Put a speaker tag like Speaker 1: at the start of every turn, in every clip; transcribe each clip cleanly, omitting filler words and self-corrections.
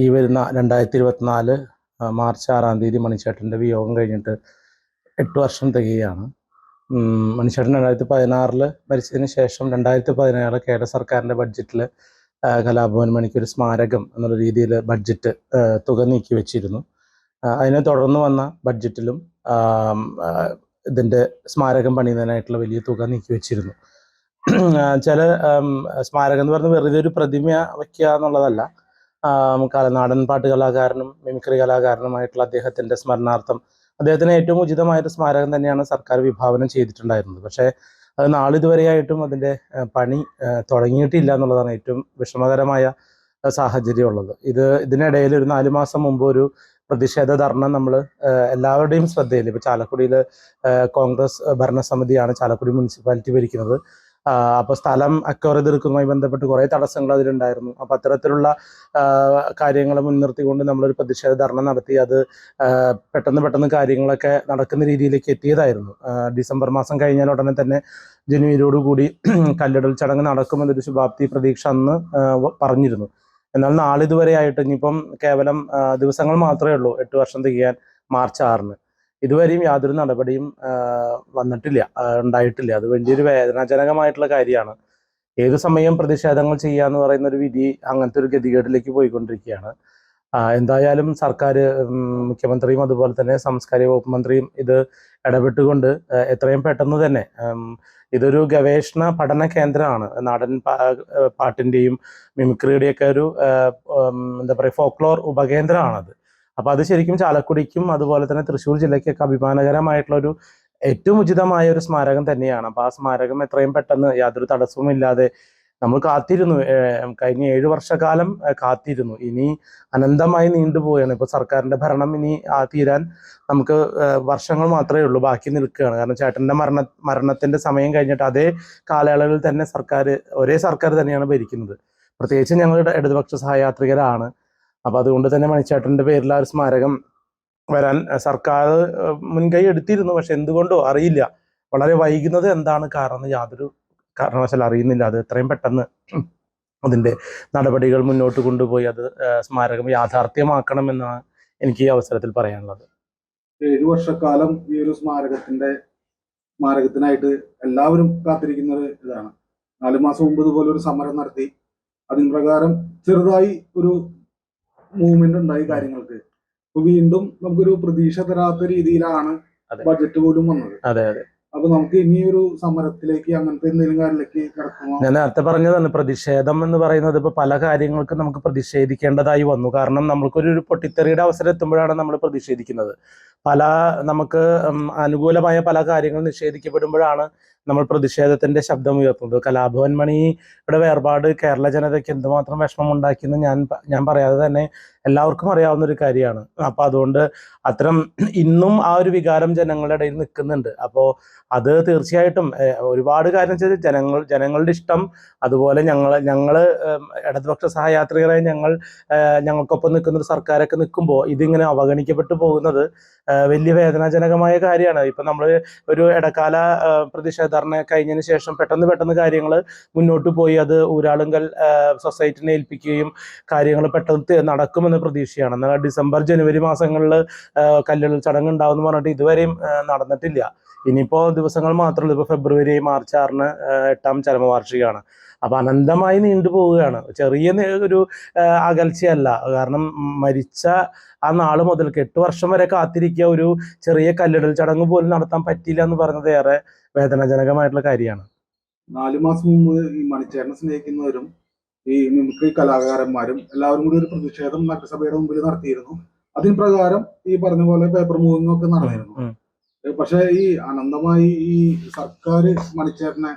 Speaker 1: ഈ വരുന്ന 2024 മാർച്ച് 6-ാം തീയതി മണിച്ചേട്ടൻ്റെ വിയോഗം കഴിഞ്ഞിട്ട് 8 വർഷം തികയാണ്. മണിച്ചേട്ടൻ 2016 മരിച്ചതിന് ശേഷം 2017 കേരള സർക്കാരിൻ്റെ ബഡ്ജറ്റിൽ കലാഭവൻ മണിക്കൊരു സ്മാരകം എന്നുള്ള രീതിയിൽ ബഡ്ജറ്റ് തുക നീക്കി വെച്ചിരുന്നു. അതിനെ തുടർന്ന് വന്ന ബഡ്ജറ്റിലും ഇതിൻ്റെ സ്മാരകം പണിയുന്നതിനായിട്ടുള്ള വലിയ തുക നീക്കി വെച്ചിരുന്നു. ചില സ്മാരകം എന്ന് പറഞ്ഞാൽ വെറുതെ ഒരു പ്രതിമ വയ്ക്കുക എന്നുള്ളതല്ല. നാടൻ പാട്ട് കലാകാരനും മിമിക്രി കലാകാരനുമായിട്ടുള്ള അദ്ദേഹത്തിൻ്റെ സ്മരണാർത്ഥം അദ്ദേഹത്തിന് ഏറ്റവും ഉചിതമായൊരു സ്മാരകം തന്നെയാണ് സർക്കാർ വിഭാവനം ചെയ്തിട്ടുണ്ടായിരുന്നത്. പക്ഷേ അത് നാളിതുവരെയായിട്ടും അതിൻ്റെ പണി തുടങ്ങിയിട്ടില്ല എന്നുള്ളതാണ് ഏറ്റവും വിഷമകരമായ സാഹചര്യമുള്ളത്. ഇതിനിടയിൽ ഒരു 4 മാസം മുമ്പ് ഒരു പ്രതിഷേധ ധർണ നമ്മൾ എല്ലാവരുടെയും ശ്രദ്ധയിൽ, ഇപ്പോൾ ചാലക്കുടിയിൽ കോൺഗ്രസ് ഭരണസമിതിയാണ് ചാലക്കുടി മുനിസിപ്പാലിറ്റി ഭരിക്കുന്നത്. അപ്പോൾ സ്ഥലം അക്വയർ ചെയ്തെടുക്കുന്നതുമായി ബന്ധപ്പെട്ട് കുറേ തടസ്സങ്ങൾ അതിലുണ്ടായിരുന്നു. അപ്പോൾ അത്തരത്തിലുള്ള കാര്യങ്ങൾ മുൻനിർത്തിക്കൊണ്ട് നമ്മളൊരു പ്രതിഷേധ ധർണ നടത്തി. അത് പെട്ടെന്ന് കാര്യങ്ങളൊക്കെ നടക്കുന്ന രീതിയിലേക്ക് എത്തിയതായിരുന്നു. ഡിസംബർ മാസം കഴിഞ്ഞാൽ ഉടനെ തന്നെ ജനുവരിയോടുകൂടി കല്ലിടൽ ചടങ്ങ് നടക്കുമെന്നൊരു ശുഭാപ്തി പ്രതീക്ഷ അന്ന് പറഞ്ഞിരുന്നു. എന്നാൽ നാളിതുവരെ ആയിട്ട് ഇനിയിപ്പം കേവലം ദിവസങ്ങൾ മാത്രമേ ഉള്ളൂ 8 വർഷം തികയാൻ, മാർച്ച് 6-ന്. ഇതുവരെയും യാതൊരു നടപടിയും ഉണ്ടായിട്ടില്ല. അത് വലിയൊരു വേദനാജനകമായിട്ടുള്ള കാര്യമാണ്. ഏതു സമയം പ്രതിഷേധങ്ങൾ ചെയ്യാന്ന് പറയുന്ന ഒരു വിധി അങ്ങനത്തെ ഒരു ഗതികേടിലേക്ക് പോയിക്കൊണ്ടിരിക്കുകയാണ്. എന്തായാലും സർക്കാർ, മുഖ്യമന്ത്രിയും അതുപോലെ തന്നെ സാംസ്കാരിക വകുപ്പ് മന്ത്രിയും ഇത് ഇടപെട്ടുകൊണ്ട് എത്രയും പെട്ടെന്ന് തന്നെ, ഇതൊരു ഗവേഷണ പഠന കേന്ദ്രമാണ്. നാടൻ പാട്ടിൻ്റെയും മിമിക്രിയുടെയൊക്കെ ഒരു എന്താ പറയുക, ഫോക്ലോർ ഉപകേന്ദ്രമാണത്. അപ്പോൾ അത് ശരിക്കും ചാലക്കുടിക്കും അതുപോലെ തന്നെ തൃശ്ശൂർ ജില്ലയ്ക്കൊക്കെ അഭിമാനകരമായിട്ടുള്ളൊരു ഏറ്റവും ഉചിതമായ ഒരു സ്മാരകം തന്നെയാണ്. അപ്പോൾ ആ സ്മാരകം എത്രയും പെട്ടെന്ന് യാതൊരു തടസ്സവും ഇല്ലാതെ നമ്മൾ കാത്തിരുന്നു. കഴിഞ്ഞ 7 വർഷക്കാലം കാത്തിരുന്നു. ഇനി അനന്തമായി നീണ്ടുപോവുകയാണ്. ഇപ്പോൾ സർക്കാരിൻ്റെ ഭരണം ഇനി തീരാൻ നമുക്ക് വർഷങ്ങൾ മാത്രമേ ഉള്ളൂ ബാക്കി നിൽക്കുകയാണ്. കാരണം ചേട്ടൻ്റെ മരണത്തിൻ്റെ സമയം കഴിഞ്ഞിട്ട് അതേ കാലയളവിൽ തന്നെ ഒരേ സർക്കാർ തന്നെയാണ് ഭരിക്കുന്നത്. പ്രത്യേകിച്ച് ഞങ്ങളുടെ ഇടതുപക്ഷ സഹയാത്രികരാണ്. അപ്പോൾ അതുകൊണ്ട് തന്നെ മണിച്ചേട്ടൻ്റെ പേരിൽ ആ ഒരു സ്മാരകം വരാൻ സർക്കാർ മുൻകൈ എടുത്തിരുന്നു. പക്ഷെ എന്തുകൊണ്ടോ അറിയില്ല, വളരെ വൈകുന്നത് എന്താണ് കാരണം യാതൊരു കാരണവശാൽ അറിയുന്നില്ല. അത് എത്രയും പെട്ടെന്ന് അതിൻ്റെ നടപടികൾ മുന്നോട്ട് കൊണ്ടുപോയി അത് സ്മാരകം യാഥാർത്ഥ്യമാക്കണമെന്നാണ് എനിക്ക് ഈ അവസരത്തിൽ പറയാനുള്ളത്.
Speaker 2: 7 വർഷക്കാലം ഈ ഒരു സ്മാരകത്തിനായിട്ട് എല്ലാവരും കാത്തിരിക്കുന്ന ഒരു ഇതാണ്. 4 മാസം മുമ്പ് ഇതുപോലെ ഒരു സമരം നടത്തി. അതിന് പ്രകാരം ചെറുതായി ഒരു മൂവ്മെന്റ് ഉണ്ടായി കാര്യങ്ങൾക്ക്. അപ്പൊ വീണ്ടും നമുക്കൊരു പ്രതീക്ഷ തരാത്ത രീതിയിലാണ് ബഡ്ജറ്റ് പോലും വന്നത്.
Speaker 1: അതെ.
Speaker 2: അപ്പൊ നമുക്ക് ഇനിയൊരു സമരത്തിലേക്ക് അങ്ങനത്തെ എന്തെങ്കിലും കാര്യത്തിലേക്ക് കിടക്കുമോ?
Speaker 1: ഞാൻ നേരത്തെ പറഞ്ഞതാണ്, പ്രതിഷേധം എന്ന് പറയുന്നത് ഇപ്പൊ പല കാര്യങ്ങൾക്കും നമുക്ക് പ്രതിഷേധിക്കേണ്ടതായി വന്നു. കാരണം നമുക്കൊരു പൊട്ടിത്തെറിയുടെ അവസരം എത്തുമ്പോഴാണ് നമ്മൾ പ്രതിഷേധിക്കുന്നത്. നമുക്ക് അനുകൂലമായ പല കാര്യങ്ങൾ നിഷേധിക്കപ്പെടുമ്പോഴാണ് നമ്മൾ പ്രതിഷേധത്തിന്റെ ശബ്ദം ഉയർത്തുന്നത്. കലാഭവൻ മണിയുടെ വേർപാട് കേരള ജനതയ്ക്ക് എന്തുമാത്രം വിഷമം ഉണ്ടാക്കിയെന്ന് ഞാൻ പറയാതെ തന്നെ എല്ലാവർക്കും അറിയാവുന്ന ഒരു കാര്യമാണ്. അപ്പൊ അതുകൊണ്ട് ഇന്നും ആ ഒരു വികാരം ജനങ്ങളുടെ ഇടയിൽ നിൽക്കുന്നുണ്ട്. അപ്പോൾ അത് തീർച്ചയായിട്ടും ഒരുപാട് കാര്യം ചെയ്ത് ജനങ്ങളുടെ ഇഷ്ടം, അതുപോലെ ഞങ്ങള് ഇടതുപക്ഷ സഹയാത്രികരായി ഞങ്ങൾക്കൊപ്പം നിൽക്കുന്ന ഒരു സർക്കാരൊക്കെ നിൽക്കുമ്പോൾ ഇതിങ്ങനെ അവഗണിക്കപ്പെട്ടു പോകുന്നത് വലിയ വേദനാജനകമായ കാര്യമാണ്. ഇപ്പൊ നമ്മൾ ഒരു ഇടക്കാല പ്രതിഷേധർണ കഴിഞ്ഞതിന് ശേഷം പെട്ടെന്ന് കാര്യങ്ങൾ മുന്നോട്ട് പോയി അത് ഊരാളുങ്കൽ സൊസൈറ്റിനെ ഏൽപ്പിക്കുകയും കാര്യങ്ങൾ പെട്ടെന്ന് നടക്കുമെന്ന പ്രതീക്ഷയാണ്. എന്നാൽ ഡിസംബർ ജനുവരി മാസങ്ങളിൽ കല്ലിടൽ ചടങ്ങ് ഉണ്ടാവുമെന്ന് പറഞ്ഞിട്ട് ഇതുവരെയും നടന്നിട്ടില്ല. ഇനിയിപ്പോൾ ദിവസങ്ങൾ മാത്രമേ ഉള്ളൂ. ഇപ്പോൾ ഫെബ്രുവരി മാർച്ച് 6-ന് 8ാം ചരമവാർഷികമാണ്. അപ്പൊ അനന്തമായി നീണ്ടുപോവുകയാണ്. ചെറിയ ഒരു അകൽച്ചയല്ല. കാരണം മരിച്ച ആ നാൾ മുതൽക്ക് 8 വർഷം വരെ കാത്തിരിക്കുക, ഒരു ചെറിയ കല്ലിടൽ ചടങ്ങ് പോലും നടത്താൻ പറ്റില്ല എന്ന് പറയുന്നത് ഏറെ വേദനാജനകമായിട്ടുള്ള കാര്യമാണ്.
Speaker 2: 4 മാസം മുമ്പ് ഈ മണിച്ചേട്ടനെ സ്നേഹിക്കുന്നവരും ഈ മിമിക്രി കലാകാരന്മാരും എല്ലാവരും കൂടി ഒരു പ്രതിഷേധം നഗരസഭയുടെ മുമ്പിൽ നടത്തിയിരുന്നു. അതിന് പ്രകാരം ഈ പറഞ്ഞ പോലെ പേപ്പർ മൂവിംഗ് ഒക്കെ നടന്നിരുന്നു. പക്ഷെ ഈ അനന്തമായി ഈ സർക്കാർ മണിച്ചേട്ടനെ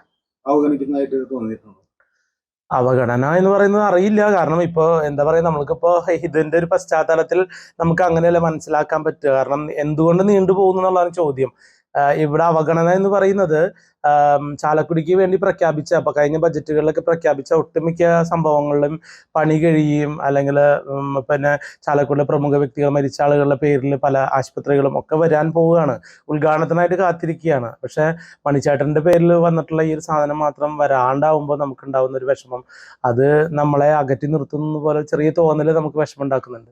Speaker 2: അവഗണിക്കുന്നതായിട്ട് തോന്നിയിട്ടുണ്ട്.
Speaker 1: അവഗണന എന്ന് പറയുന്നത് അറിയില്ല. കാരണം ഇപ്പോൾ എന്താ പറയുക, നമ്മൾക്കിപ്പോൾ ഇതിന്റെ ഒരു പശ്ചാത്തലത്തിൽ നമുക്ക് അങ്ങനെയല്ല മനസ്സിലാക്കാൻ പറ്റുക. കാരണം എന്തുകൊണ്ട് നീണ്ടുപോകുന്നു എന്നുള്ളതാണ് ചോദ്യം. ഇവിടെ അവഗണന എന്ന് പറയുന്നത് ചാലക്കുടിക്ക് വേണ്ടി പ്രഖ്യാപിച്ച അപ്പൊ കഴിഞ്ഞ ബജറ്റുകളിലൊക്കെ പ്രഖ്യാപിച്ച ഒട്ടുമിക്ക സംഭവങ്ങളിലും പണി കഴിയുകയും അല്ലെങ്കിൽ പിന്നെ ചാലക്കുടിലെ പ്രമുഖ വ്യക്തികൾ മരിച്ച ആളുകളുടെ പേരിൽ പല ആശുപത്രികളും ഒക്കെ വരാൻ പോവുകയാണ്, ഉദ്ഘാടനത്തിനായിട്ട് കാത്തിരിക്കുകയാണ്. പക്ഷെ മണിച്ചേട്ടന്റെ പേരിൽ വന്നിട്ടുള്ള ഈ ഒരു സാധനം മാത്രം വരാണ്ടാവുമ്പോൾ നമുക്ക് ഉണ്ടാവുന്ന ഒരു വിഷമം അത് നമ്മളെ അകറ്റി നിർത്തുന്ന പോലെ ചെറിയ തോന്നല് നമുക്ക് വിഷമം ഉണ്ടാക്കുന്നുണ്ട്.